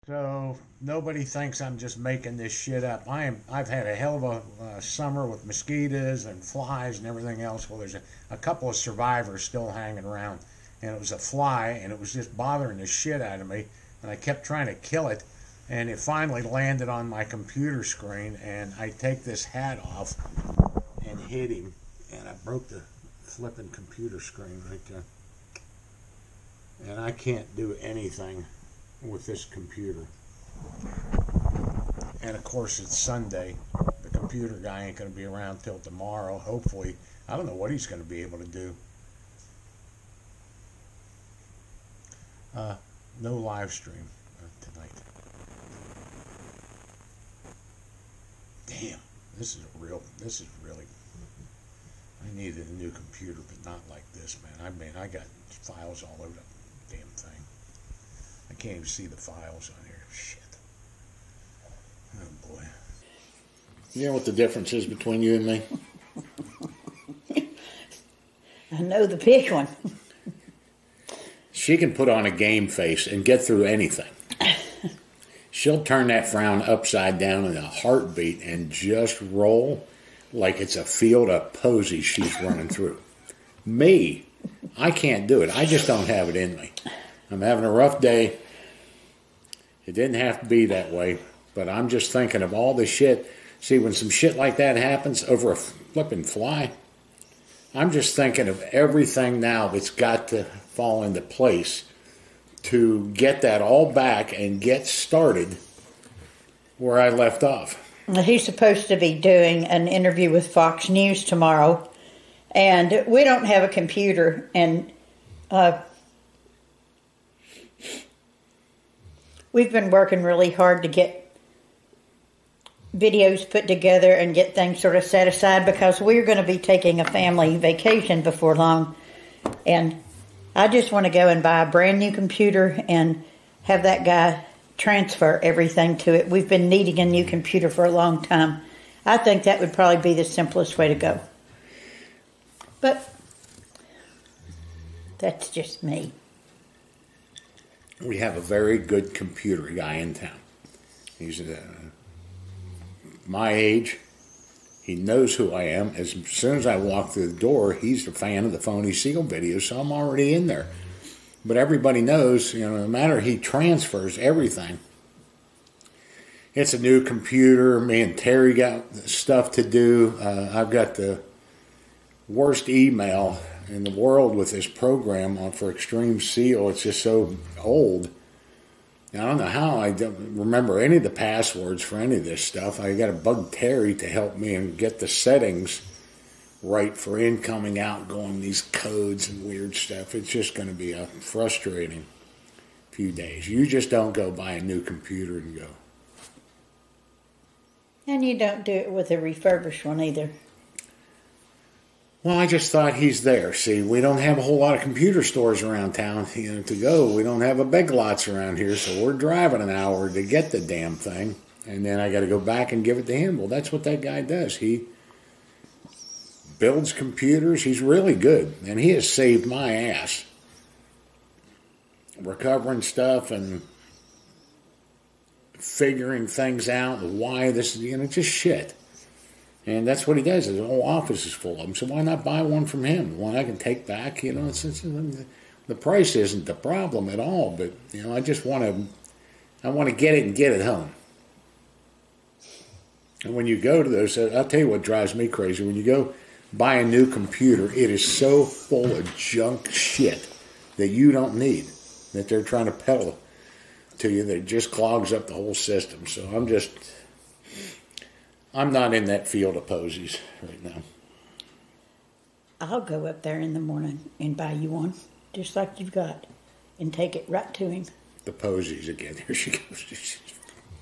So nobody thinks I'm just making this shit up. I've had a hell of a summer with mosquitoes and flies and everything else. Well, there's a couple of survivors still hanging around, and it was a fly, and it was just bothering the shit out of me. And I kept trying to kill it, and it finally landed on my computer screen. And I take this hat off and hit him, and I broke the flipping computer screen right there. And I can't do anything with this computer. And of course it's Sunday. The computer guy ain't going to be around till tomorrow. Hopefully, I don't know what he's going to be able to do. No live stream tonight. Damn, this is really, I needed a new computer, but not like this, man. I got files all over the damn thing. I can't even see the files on here. Shit. Oh boy. You know what the difference is between you and me? I know the big one. She can put on a game face and get through anything. She'll turn that frown upside down in a heartbeat and just roll like it's a field of posies she's running through. Me, I can't do it. I just don't have it in me. I'm having a rough day. It didn't have to be that way, but I'm just thinking of all the shit. See, when some shit like that happens over a flipping fly, I'm just thinking of everything now that's got to fall into place to get that all back and get started where I left off. He's supposed to be doing an interview with Fox News tomorrow, and we don't have a computer, and we've been working really hard to get videos put together and get things sort of set aside because we're going to be taking a family vacation before long. And I just want to go and buy a brand new computer and have that guy transfer everything to it. We've been needing a new computer for a long time. I think that would probably be the simplest way to go. But that's just me. We have a very good computer guy in town. He's my age. He knows who I am. As soon as I walk through the door, he's a fan of the Phony SEAL videos, so I'm already in there. But everybody knows, no matter he transfers everything. It's a new computer. Me and Terry got stuff to do. I've got the worst email in the world with this program for Extreme SEAL. It's just so old. I don't know how. I don't remember any of the passwords for any of this stuff. I got to bug Terry to help me and get the settings right for incoming, outgoing, these codes and weird stuff. It's just going to be a frustrating few days. You just don't go buy a new computer and go. And you don't do it with a refurbished one either. Well, I just thought he's there. See, we don't have a whole lot of computer stores around town to go. We don't have a Big Lots around here, so we're driving an hour to get the damn thing. And then I got to go back and give it to him. Well, that's what that guy does. He builds computers. He's really good. And he has saved my ass recovering stuff and figuring things out, why this is, just shit. And that's what he does. His whole office is full of them. So why not buy one from him? One I can take back. The price isn't the problem at all. But I just want to get it and get it home. And when you go to those, I'll tell you what drives me crazy. When you go buy a new computer, it is so full of junk shit that you don't need, that they're trying to peddle to you, that it just clogs up the whole system. So I'm not in that field of posies right now. I'll go up there in the morning and buy you one, just like you've got, and take it right to him. The posies again. Here she goes.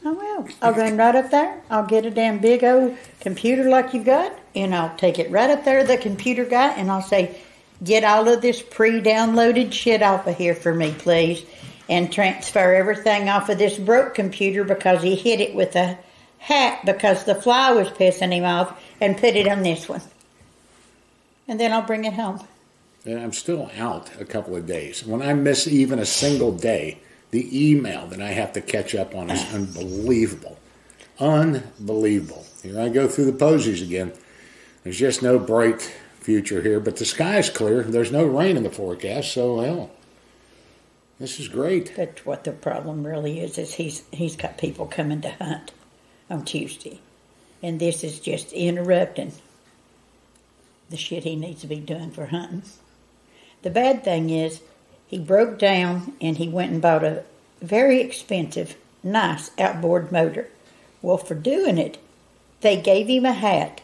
I will. I'll run right up there. I'll get a damn big old computer like you've got, and I'll take it right up there to the computer guy, and I'll say, get all of this pre-downloaded shit off of here for me, please, and transfer everything off of this broke computer because he hit it with a hat because the fly was pissing him off, and put it on this one. And then I'll bring it home. And I'm still out a couple of days. When I miss even a single day, The email that I have to catch up on is unbelievable. Unbelievable. Here I go through the posies again. There's just no bright future here, but the sky's clear. There's no rain in the forecast, so hell, this is great. But what the problem really is he's got people coming to hunt on Tuesday. And this is just interrupting the shit he needs to be doing for hunting. The bad thing is, he broke down and he went and bought a very expensive, nice outboard motor. Well, for doing it, they gave him a hat.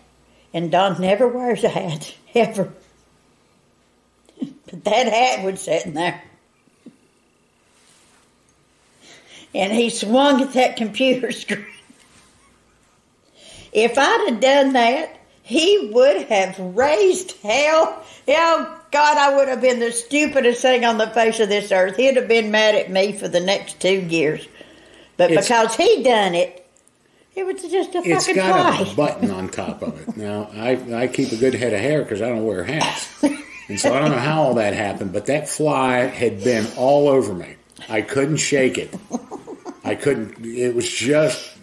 And Don never wears a hat, ever. But that hat was sitting there. And he swung at that computer screen. If I'd have done that, he would have raised hell. Oh, God, I would have been the stupidest thing on the face of this earth. He'd have been mad at me for the next 2 years. But because he done it, it was just a fucking It's got fly. a button on top of it. Now, I keep a good head of hair because I don't wear hats. And so I don't know how all that happened, but that fly had been all over me. I couldn't shake it. I couldn't. It was just,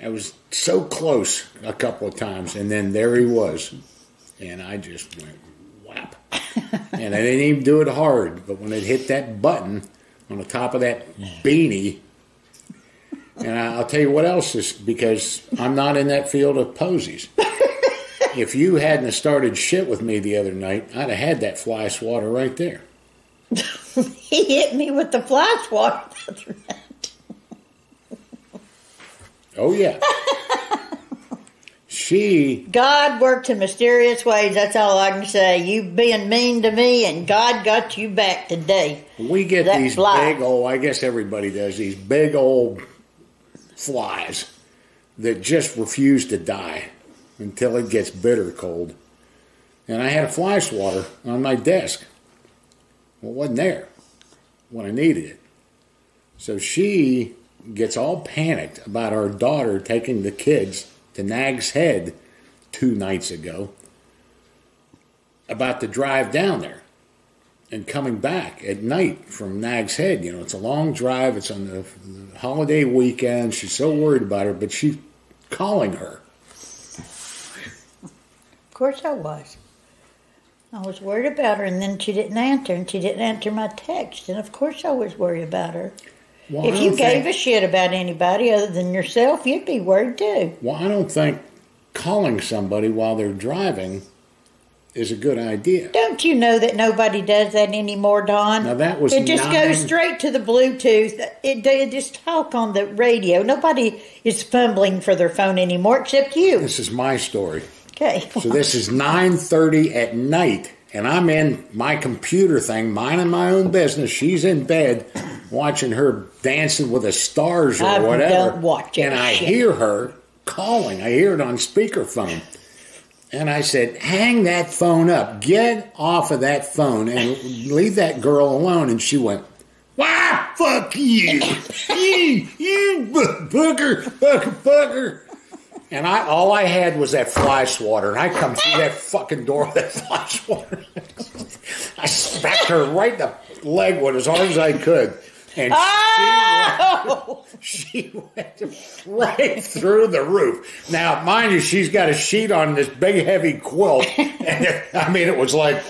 I was so close a couple of times, and then there he was. And I just went whap. And I didn't even do it hard, but when it hit that button on the top of that beanie, and I'll tell you what else is, because I'm not in that field of posies. If you hadn't have started shit with me the other night, I'd have had that fly swatter right there. He hit me with the fly swatter the other night. Oh, yeah. God worked in mysterious ways, that's all I can say. You being mean to me, and God got you back today. We get that these fly. big old, I guess everybody does, these big old flies that just refuse to die until it gets bitter cold. And I had a fly swatter on my desk. Well, it wasn't there when I needed it. So she gets all panicked about our daughter taking the kids to Nag's Head 2 nights ago about the drive down there and coming back at night from Nag's Head. You know, it's a long drive. It's on the holiday weekend. She's so worried about her, but she's calling her. Of course I was. I was worried about her, and then she didn't answer, and she didn't answer my text, and of course I was worried about her. Well, if you gave a shit about anybody other than yourself, you'd be worried too. Well, I don't think calling somebody while they're driving is a good idea. Don't you know that nobody does that anymore, Don? Now that was it just goes straight to the Bluetooth. They just talk on the radio. Nobody is fumbling for their phone anymore except you. This is my story. Okay. So this is 9:30 at night, and I'm in my computer thing, minding my own business. She's in bed watching her Dancing with the Stars or whatever. Don't watch it. And I hear her calling. I hear it on speakerphone. And I said, hang that phone up. Get off of that phone and leave that girl alone. And she went, why, fuck you. you booger. And all I had was that fly swatter. And I come through that fucking door with that fly swatter. I smacked her right in the leg with as hard as I could. And she went right through the roof. Now, mind you, she's got a sheet on this big, heavy quilt. And it was like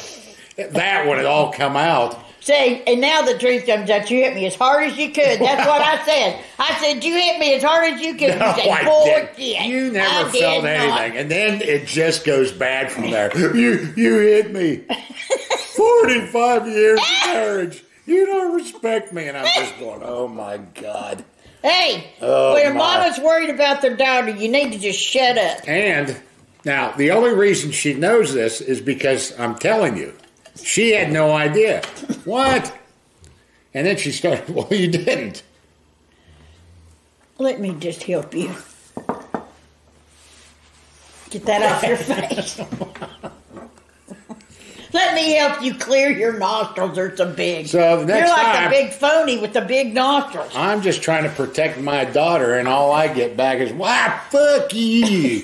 that when it all come out. See, and now the truth comes out. You hit me as hard as you could. That's what I said. I said, you hit me as hard as you could. No, You said, I didn't. You never felt anything. And then it just goes bad from there. You hit me. 45 years of marriage. You don't respect me. And I'm just going, oh, my God. Hey, when a mama's worried about their daughter, you need to just shut up. And now, the only reason she knows this is because I'm telling you. She had no idea. What? And then she started, well, you didn't. Let me just help you. Get that off your face. Let me help you clear your nostrils. They're so big. So the next You're like time, a big phony with the big nostrils. I'm just trying to protect my daughter, and all I get back is, why, fuck you.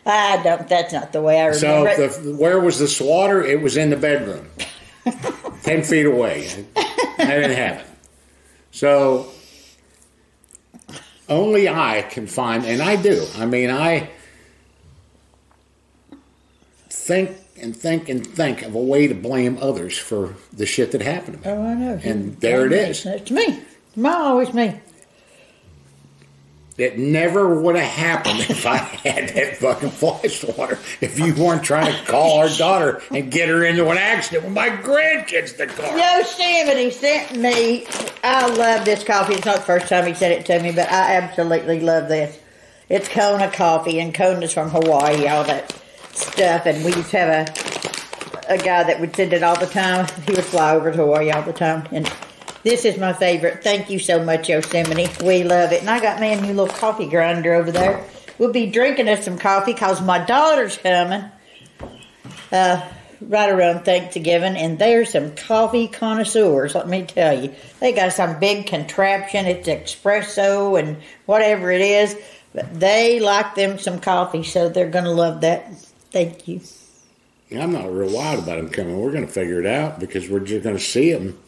I don't. That's not the way I remember it. So where was the swatter? It was in the bedroom. 10 feet away. I didn't have it. So only I can find, and I do. I mean, I think and think and think of a way to blame others for the shit that happened to me. Oh, I know. And there it is. It's me. It's always me. It never would have happened if I had that fucking fly swatter. If you weren't trying to call our daughter and get her into an accident with my grandkids in the car. Yosemite sent me, I love this coffee. It's not the first time he sent it to me, but I absolutely love this. It's Kona coffee, and Kona's from Hawaii, all that stuff. And we used to have a guy that would send it all the time. He would fly over to Hawaii all the time. And this is my favorite. Thank you so much, Yosemite. We love it. And I got me a new little coffee grinder over there. We'll be drinking us some coffee because my daughter's coming right around Thanksgiving. And there's some coffee connoisseurs, let me tell you. They got some big contraption. It's espresso and whatever it is. But they like them some coffee, so they're going to love that. Thank you. I'm not real wild about them coming. We're going to figure it out because we're just going to see them.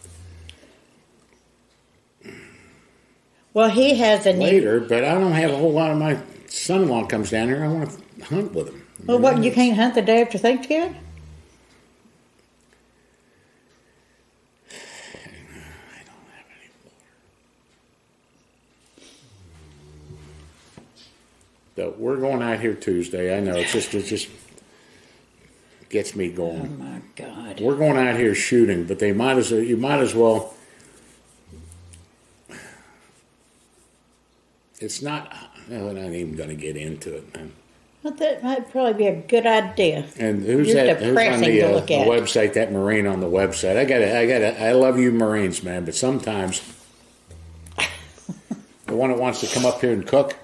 Well, he has a later, but I don't have a whole lot of my son-in-law comes down here. I want to hunt with him. Well, what, you can't hunt the day after Thanksgiving? I don't have any water. So we're going out here Tuesday. I know it just gets me going. Oh my God! We're going out here shooting, but you might as well. It's not. No, I'm not even going to get into it. Well, that might probably be a good idea. And who's that? Who's on the website? That Marine on the website. I love you Marines, man, but sometimes the one that wants to come up here and cook.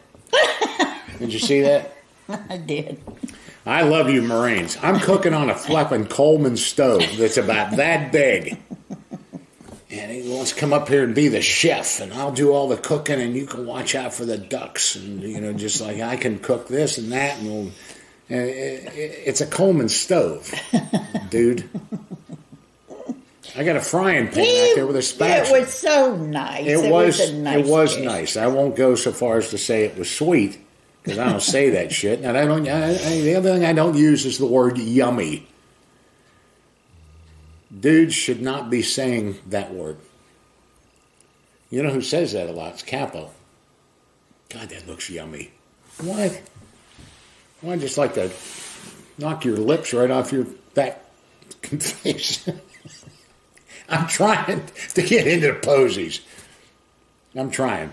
Did you see that? I did. I love you Marines. I'm cooking on a flipping Coleman stove that's about that big. And he wants to come up here and be the chef, and I'll do all the cooking, and you can watch out for the ducks, and just like I can cook this and that, and it's a Coleman stove, dude. I got a frying pan out there with a spatula. It was so nice. It was nice. I won't go so far as to say it was sweet because I don't say that shit. And the other thing I don't use is the word yummy. Dudes should not be saying that word. You know who says that a lot? It's Capo. God, that looks yummy. What? Well, I just like to knock your lips right off your fat face. I'm trying to get into the posies. I'm trying.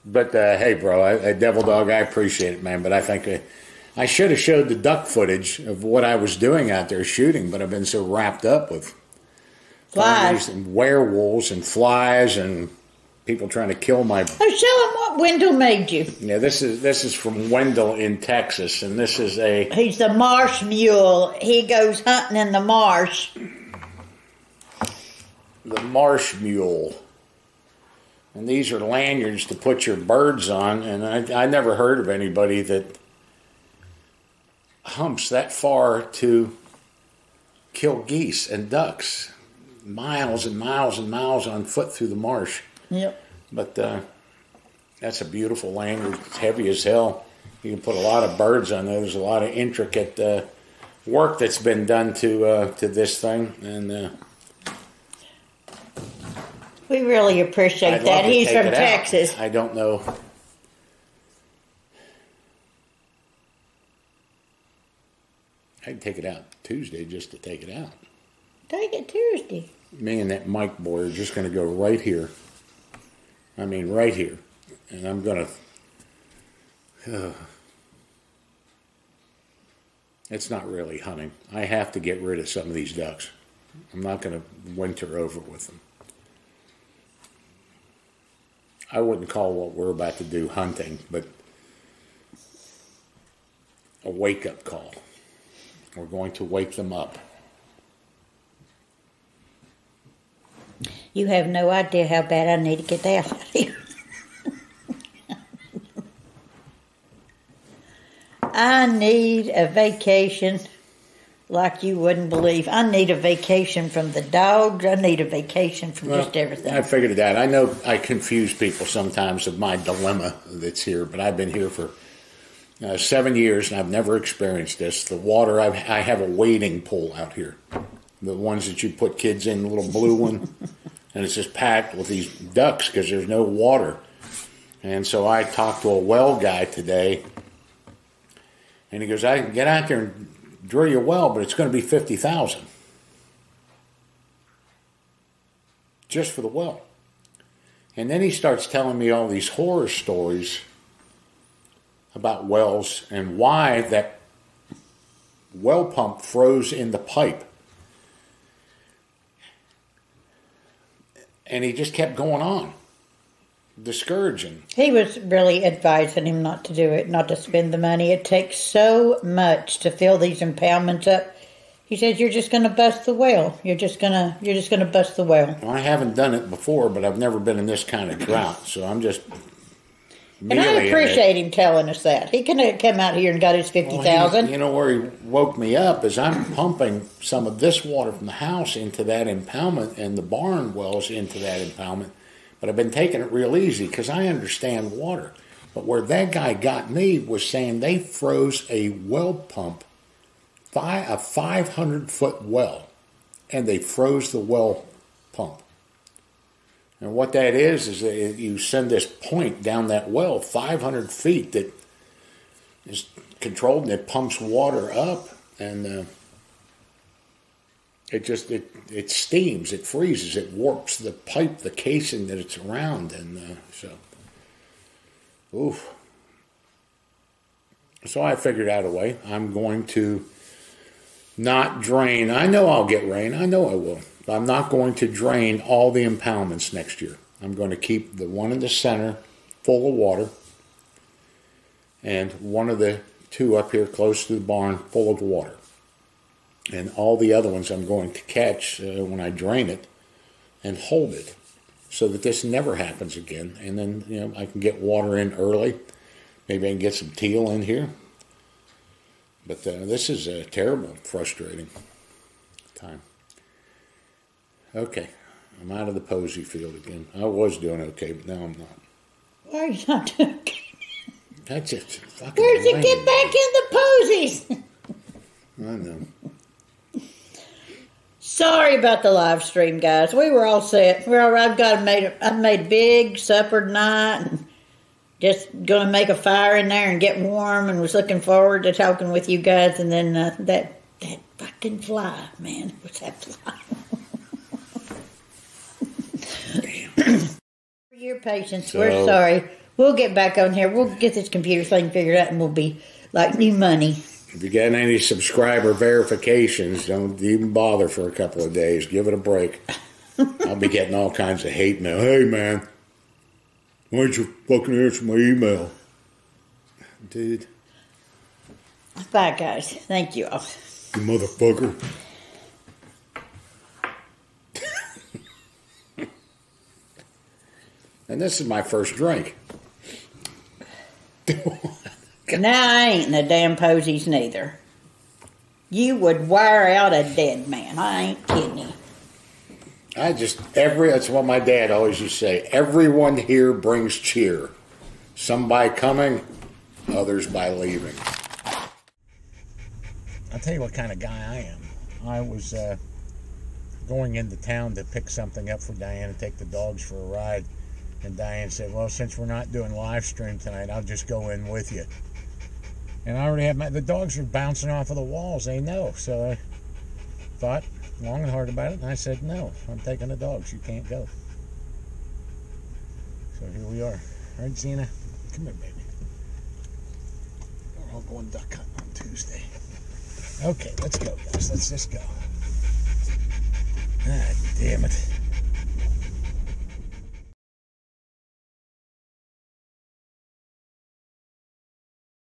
But, hey, bro, Devil Dog, I appreciate it, man. But I think I should have showed the duck footage of what I was doing out there shooting, but I've been so wrapped up with flies and werewolves and flies and people trying to kill my... Oh, show him what Wendell made you. Yeah, this is from Wendell in Texas, and this is a... He's the marsh mule. He goes hunting in the marsh. The marsh mule. And these are lanyards to put your birds on, and I never heard of anybody that humps that far to kill geese and ducks. Miles and miles and miles on foot through the marsh. Yep. But that's a beautiful lanyard. It's heavy as hell. You can put a lot of birds on there. There's a lot of intricate work that's been done to this thing, and we really appreciate that. He's from Texas. I don't know. I'd take it out Tuesday just to take it out. Take it Tuesday. Me and that Mike boy are just going to go right here. I mean, right here. And I'm going to... It's not really hunting. I have to get rid of some of these ducks. I'm not going to winter over with them. I wouldn't call what we're about to do hunting, but a wake-up call. We're going to wake them up. You have no idea how bad I need to get out of here. I need a vacation like you wouldn't believe. I need a vacation from the dogs. I need a vacation from just everything. I figured it out. I know I confuse people sometimes of my dilemma that's here, but I've been here for 7 years, and I've never experienced this. The water, I have a wading pool out here. The ones that you put kids in, the little blue one, and it's just packed with these ducks because there's no water. And so I talked to a well guy today, and he goes, I can get out there and drill your well, but it's going to be $50,000 just for the well. And then he starts telling me all these horror stories about wells and why that well pump froze in the pipe. And he just kept going on, discouraging. He was really advising him not to do it, not to spend the money. It takes so much to fill these impoundments up. He says, you're just going to bust the well. You're just going to bust the well. Well, I haven't done it before, but I've never been in this kind of drought, so I'm just... And I appreciate him telling us that. He could have come out here and got his $50,000. Well, you know, where he woke me up is I'm pumping some of this water from the house into that impoundment and the barn wells into that impoundment. But I've been taking it real easy because I understand water. But where that guy got me was saying they froze a well pump, a 500-foot well, and they froze the well pump. And what that is that you send this point down that well 500 feet that is controlled, and it pumps water up, and it steams, it freezes, it warps the pipe, the casing that it's around, and oof. So I figured out a way. I'm going to not drain. I know I'll get rain. I know I will. I'm not going to drain all the impoundments next year. I'm going to keep the one in the center full of water and one of the two up here close to the barn full of water. And all the other ones I'm going to catch when I drain it and hold it so that this never happens again. And then, you know, I can get water in early. Maybe I can get some teal in here. But this is a terrible, frustrating time. Okay, I'm out of the posy field again. I was doing okay, but now I'm not. Why are you not doing okay? That's it. Fucking Where'd you get back in the posies? I know. Sorry about the live stream, guys. We were all set. I made a big supper tonight, and just going to make a fire in there and get warm, and was looking forward to talking with you guys. And then that fucking fly, man, what's that fly? For your patience, we're sorry. We'll get back on here. We'll get this computer thing figured out, and we'll be like new money. If you got any subscriber verifications, don't even bother for a couple of days. Give it a break. I'll be getting all kinds of hate mail. Hey, man, why don't you fucking answer my email? Dude. Bye, guys. Thank you all. You motherfucker. And this is my first drink. Now, I ain't in the damn posies neither. You would wear out a dead man. I ain't kidding you. That's what my dad always used to say. Everyone here brings cheer. Some by coming, others by leaving. I'll tell you what kind of guy I am. I was going into town to pick something up for Diane and take the dogs for a ride. And Diane said, well, since we're not doing live stream tonight, I'll just go in with you. And I already have the dogs are bouncing off of the walls. They know. So I thought long and hard about it. And I said, no, I'm taking the dogs. You can't go. So here we are. All right, Zena, come here, baby. We're all going duck hunting on Tuesday. Okay, let's go, guys. Let's just go. Ah, damn it.